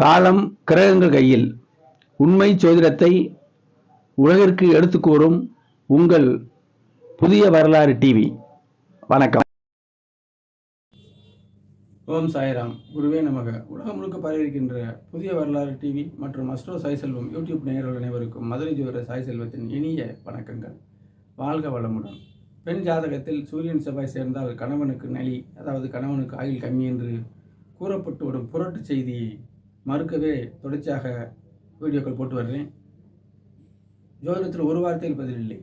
காலம் கிரகங்கள் கையில். உண்மை ஜோதிடத்தை உலகிற்கு எடுத்துக் கூறும் உங்கள் புதிய வரலாறு டிவி. வணக்கம். ஓம் சாய்ராம். குருவே நமக. உலகம் முழுக்க பரவியிருக்கின்ற புதிய வரலாறு டிவி மற்றும் அஸ்ட்ரோ சாய் செல்வம் யூடியூப் நேயர்கள் அனைவருக்கும் மதுரை ஜோதிட சாய் செல்வத்தின் இனிய வணக்கங்கள். வாழ்க வளமுடன். பெண் ஜாதகத்தில் சூரியன் செவ்வாய் சேர்ந்தால் கணவனுக்கு நலி, அதாவது கணவனுக்கு ஆயுள் கம்மி என்று கூறப்பட்டு வரும் புரட்டு செய்தியை மறுக்கவே தொடர்ச்சியாக வீடியோக்கள் போட்டு வர்றேன். ஜோதிடத்தில் ஒரு வார்த்தையில் பதிலில்லை.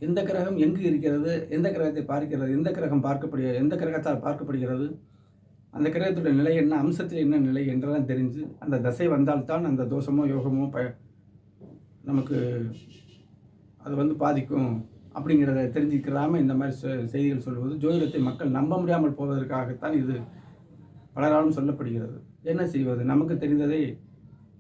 எந்த கிரகம் எங்கு இருக்கிறது, எந்த கிரகத்தை பார்க்கிறது, எந்த கிரகத்தால் பார்க்கப்படுகிறது, அந்த கிரகத்துடைய நிலை என்ன, அம்சத்தில் என்ன நிலை என்றெல்லாம் தெரிஞ்சு அந்த தசை வந்தால்தான் அந்த தோஷமோ யோகமோ நமக்கு அது பாதிக்கும் அப்படிங்கிறத தெரிஞ்சுக்கிறாமல் இந்த மாதிரி செய்திகள் சொல்வது ஜோதிடத்தை மக்கள் நம்ப முடியாமல் போவதற்காகத்தான் இது பலராலும் சொல்லப்படுகிறது. என்ன செய்வது, நமக்கு தெரிந்ததை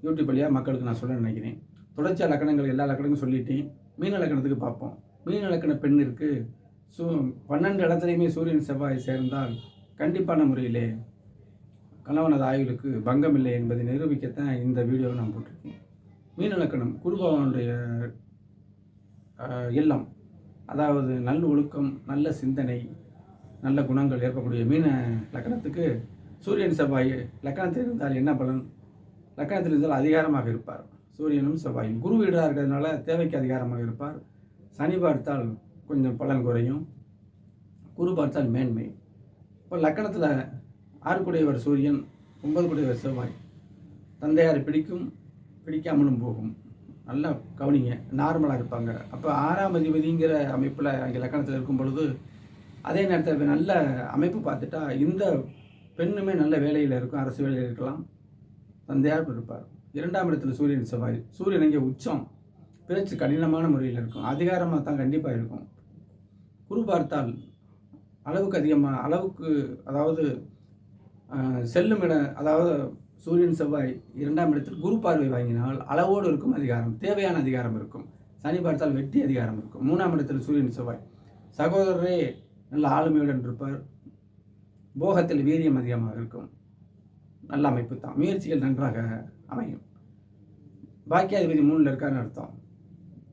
யூடியூப் வழியாக மக்களுக்கு நான் சொல்ல நினைக்கிறேன். தொடர்ச்சியாக லக்கணங்கள் எல்லா லக்கணங்களும் சொல்லிட்டேன். மீன லக்கணத்துக்கு பார்ப்போம். மீன லக்கண பெண்ணிற்கு 12 இடத்துலையுமே சூரியன் செவ்வாய் சேர்ந்தால் கண்டிப்பான முறையிலே கணவனது ஆயுளுக்கு பங்கம் இல்லை என்பதை நிரூபிக்கத்தான் இந்த வீடியோவை நான் போட்டிருக்கேன். மீன லக்கணம் குருபவனுடைய இல்லம், அதாவது நல்ல ஒழுக்கம், நல்ல சிந்தனை, நல்ல குணங்கள் ஏற்படக்கூடிய மீன லக்கணத்துக்கு சூரியன் செவ்வாய் லக்கணத்தில் இருந்தால் என்ன பலன்? லக்கணத்தில் இருந்தால் அதிகாரமாக இருப்பார். சூரியனும் செவ்வாயும் குரு வீடாக இருக்கிறதுனால தேவைக்கு அதிகாரமாக இருப்பார். சனி பார்த்தால் கொஞ்சம் பலன் குறையும், குரு பார்த்தால் மேன்மை. இப்போ லக்கணத்தில் 6 கூடையவர் சூரியன், 9 கூடையவர் செவ்வாய். தந்தையாரை பிடிக்கும், பிடிக்காமலும் போகும். நல்லா கவனிங்க, நார்மலாக இருப்பாங்க. அப்போ 6ஆம் அதிபதிங்கிற அமைப்பில் அங்கே லக்கணத்தில் இருக்கும் பொழுது அதே நேரத்தில் நல்ல அமைப்பு பார்த்துட்டா இந்த பெண்ணுமே நல்ல வேலையில் இருக்கும், அரசு வேலையில் இருக்கலாம், தந்தையார் இருப்பார். 2ஆம் இடத்துல சூரியன் செவ்வாய். சூரியன் இங்கே உச்சம், பேச்சு கடினமான முறையில் இருக்கும், அதிகாரமாக தான் கண்டிப்பாக இருக்கும். குரு பார்த்தால் அளவுக்கு அதாவது செல்லும் இடம், அதாவது சூரியன் செவ்வாய் 2ஆம் இடத்தில் குரு பார்வை வாங்கினால் அளவோடு இருக்கும் அதிகாரம், தேவையான அதிகாரம் இருக்கும். சனி பார்த்தால் வெட்டி அதிகாரம் இருக்கும். 3ஆம் இடத்தில் சூரியன் செவ்வாய். சகோதரரே நல்ல ஆளுமையுடன் இருப்பார். போகத்தில் வீரியம் அதிகமாக இருக்கும். நல்ல அமைப்பு தான், முயற்சிகள் நன்றாக அமையும். பாக்கியாதிபதி 3ல் இருக்காருன்னு அர்த்தம்.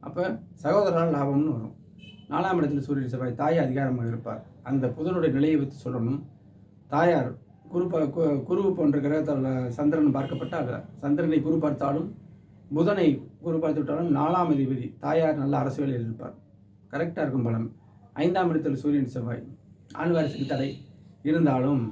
அப்போ சகோதரரால் லாபம்னு வரும். 4ஆம் இடத்தில் சூரியன் செவ்வாய். தாய் அதிகாரமாக இருப்பார். அந்த புதனுடைய நிலையை வைத்து சொல்லணும். தாயார் குரு போன்ற கிரகத்தால் சந்திரன் பார்க்கப்பட்டால், சந்திரனை குரு பார்த்தாலும் புதனை குரு பார்த்து விட்டாலும் 4ஆம் அதிபதி தாயார் நல்ல அரசு வேலையில் இருப்பார். கரெக்டாக இருக்கும் பலம். 5ஆம் இடத்தில் சூரியன் செவ்வாய். ஆண் வாரிசுக்கு தடை இருந்தாலும்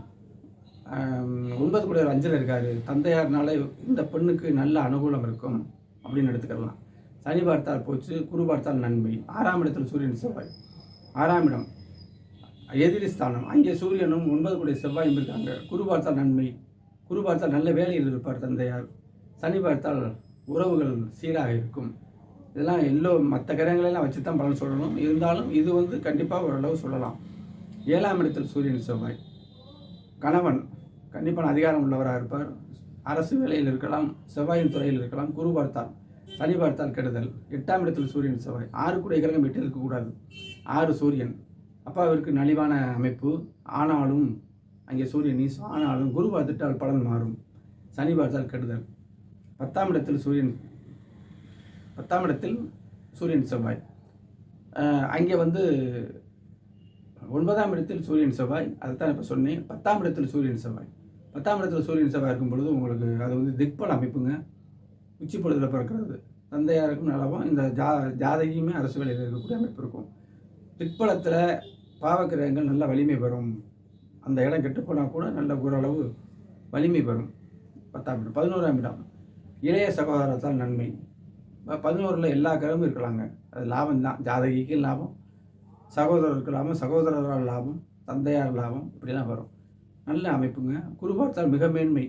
9 கூடையவர் 5ல் இருக்காரு. தந்தையார்னால இந்த பெண்ணுக்கு நல்ல அனுகூலம் இருக்கும் அப்படின்னு எடுத்துக்கலாம். சனி பார்த்தால் போச்சு, குரு பார்த்தால் நன்மை. 6ஆம் இடத்தில் சூரியன் செவ்வாய். 6ஆம் இடம் எதிரி ஸ்தானம். அங்கே சூரியனும் 9 கூடிய செவ்வாயும் இருக்காங்க. குரு பார்த்தால் நன்மை. குரு பார்த்தால் நல்ல வேலையில் இருப்பார் தந்தையார். சனி பார்த்தால் உறவுகள் சீராக இருக்கும். இதெல்லாம் மற்ற கிரகங்களெல்லாம் வச்சு தான் பலன் சொல்லணும். இருந்தாலும் இது கண்டிப்பாக ஓரளவு சொல்லலாம். 7ஆம் இடத்தில் சூரியன் செவ்வாய். கணவன் கண்டிப்பான அதிகாரம் உள்ளவராக இருப்பார். அரசு வேலையில் இருக்கலாம், செவ்வாயின் துறையில் இருக்கலாம். குரு பார்த்தால், சனி பார்த்தால் கெடுதல். 8ஆம் இடத்தில் சூரியன் செவ்வாய். 6 கூடிய கிரகம் 8 இருக்கக்கூடாது. 6 சூரியன். அப்பாவிற்கு நலிவான அமைப்பு. ஆனாலும் அங்கே சூரியன் நீசம். ஆனாலும் குரு பார்த்துட்டால் பலன் மாறும். சனி பார்த்தால் கெடுதல். 10ஆம் இடத்தில் சூரியன் செவ்வாய். அங்கே 9ஆம் இடத்தில் சூரியன் செவ்வாய். அதுதான் இப்போ சொன்னேன். 10ஆம் இடத்தில் சூரியன் செவ்வாய். 10ஆம் இடத்தில் சூரியன் செவ்வாய் இருக்கும் பொழுது உங்களுக்கு அது திக்பல அமைப்புங்க. உச்சி பொழுதில் பிறக்கிறது. தந்தையாருக்கும் நலவும், இந்த ஜாதகியுமே அரசு வேலையில் இருக்கக்கூடிய அமைப்பு இருக்கும். திக்பலத்தில் பாவக்கிரகங்கள் நல்ல வலிமை பெறும். அந்த இடம் கெட்டுப்போனால் கூட நல்ல ஓரளவு வலிமை பெறும். 10ஆம் இடம். 11ஆம் இடம் இளைய சகோதரத்தால் நன்மை. 11ல் எல்லா கிரகமும் இருக்கலாங்க. அது லாபம் தான். ஜாதகிக்கு லாபம், சகோதரருக்கு லாபம், சகோதரரால் லாபம், தந்தையார் லாபம், இப்படிலாம் வரும். நல்ல அமைப்புங்க. குரு பார்த்தால் மிக மேன்மை.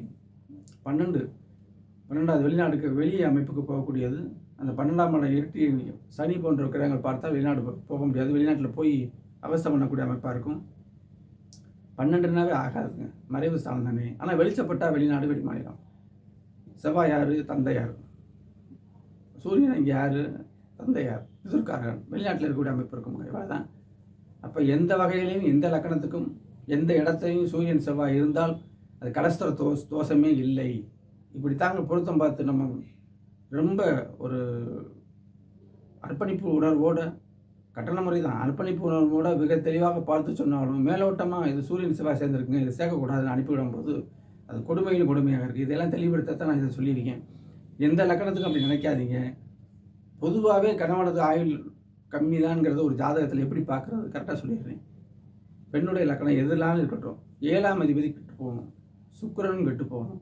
12வது வெளிநாடுக்கு வெளியே அமைப்புக்கு போகக்கூடியது. அந்த 12ஆம் இடம் இருட்டி சனி போன்ற கிரகங்கள் பார்த்தால் வெளிநாடு போக முடியாது. வெளிநாட்டில் போய் அவஸ்தை பண்ணக்கூடிய அமைப்பாக இருக்கும். 12னாவே ஆகாதுங்க, மறைவு ஸ்தானம் தானே. ஆனால் வெளிச்சப்பட்டால் வெளிநாடு, வெளிமாநிலம். செவ்வாய் யார்? தந்தையார். சூரியன் இங்கே யார்? தந்தையார். பிதுர்காரகன். வெளிநாட்டில் இருக்கக்கூடிய அமைப்பு இருக்கும். இவ்வளோ தான். அப்போ எந்த வகையிலையும் எந்த லக்கணத்துக்கும் எந்த இடத்தையும் சூரியன் செவ்வாய் இருந்தால் அது கலஸ்தர தோஷமே இல்லை இப்படி தாங்க பொருத்தம் பார்த்து நம்ம ரொம்ப ஒரு அர்ப்பணிப்பு உணர்வோட, கட்டண முறை தான், அர்ப்பணிப்பு உணர்வோட மிக தெளிவாக பார்த்து சொன்னாலும், மேலோட்டமாக இது சூரியன் செவ்வாய் சேர்ந்துருக்குங்க, இதை சேர்க்கக்கூடாதுன்னு அனுப்பிவிடும்போது அது கொடுமையில் கொடுமையாக இருக்குது. இதெல்லாம் தெளிவுபடுத்தத்தான் நான் இதை சொல்லியிருக்கேன். எந்த லக்கணத்துக்கும் அப்படி நினைக்காதீங்க. பொதுவாகவே கணவனது ஆயுள் கம்மி தான்ங்கிறது ஒரு ஜாதகத்தில் எப்படி பார்க்குறது கரெக்டாக சொல்லிடுறேன். பெண்ணுடைய லக்கணம் எதுலாம் இருக்கட்டும், 7ஆம் அதிபதி கெட்டு போகணும், சுக்கிரனும் கெட்டு போகணும்,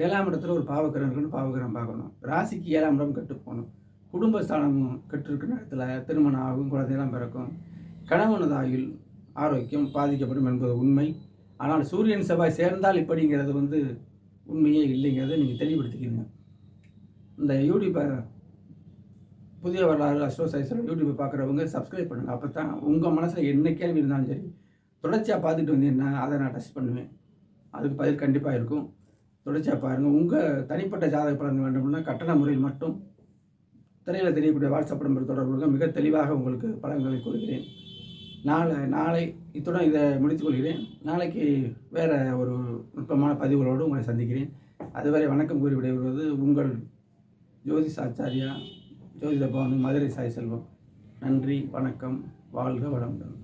7ஆம் இடத்துல ஒரு பாவக்கிரகம் இருக்குன்னு பாவக்கிரகம் பார்க்கணும், ராசிக்கு 7ஆம் இடம் கெட்டு போகணும், குடும்பஸ்தானம் கெட்டிருக்கிற இடத்துல திருமணம் ஆகும், குழந்தையெல்லாம் பிறக்கும், கணவனது ஆயுள் ஆரோக்கியம் பாதிக்கப்படும் என்பது உண்மை. ஆனால் சூரியன் செவ்வாய் சேர்ந்தால் இப்படிங்கிறது உண்மையே இல்லைங்கிறத நீங்கள் தெளிவுபடுத்திக்கிறீங்க. இந்த யூடியூப்பை புதிய வரலாறு அஸ்ட்ரோ சைஸில் யூடியூப்பை பார்க்குறவங்க சப்ஸ்கிரைப் பண்ணுங்கள். அப்போ தான் உங்கள் மனசில் என்ன கேள்வி இருந்தாலும் சரி, தொடர்ச்சியாக பார்த்துட்டு வந்தீங்கன்னா அதை நான் டச் பண்ணுவேன். அதுக்கு பதில் கண்டிப்பாக இருக்கும். தொடர்ச்சியாக பாருங்கள். உங்கள் தனிப்பட்ட ஜாதக பலன் வேண்டும்னா கட்டண முறையில் மட்டும் திரையில் தெரியக்கூடிய வாட்ஸ்அப் நம்பர் தொடர்புங்க. மிக தெளிவாக உங்களுக்கு பலன்களை கூறுகிறேன். நாளை இத்துடன் இதை முடித்துக்கொள்கிறேன். நாளைக்கு வேறு ஒரு நுட்பமான பதிவுகளோடு உங்களை சந்திக்கிறேன். அதுவரை வணக்கம் கூறி விடைபெறுவது உங்கள் ஜோதிஷ் ஆச்சாரியா, ஜோதிட பவன், மதுரை சாய் செல்வம். நன்றி, வணக்கம், வாழ்க வளமுடன்.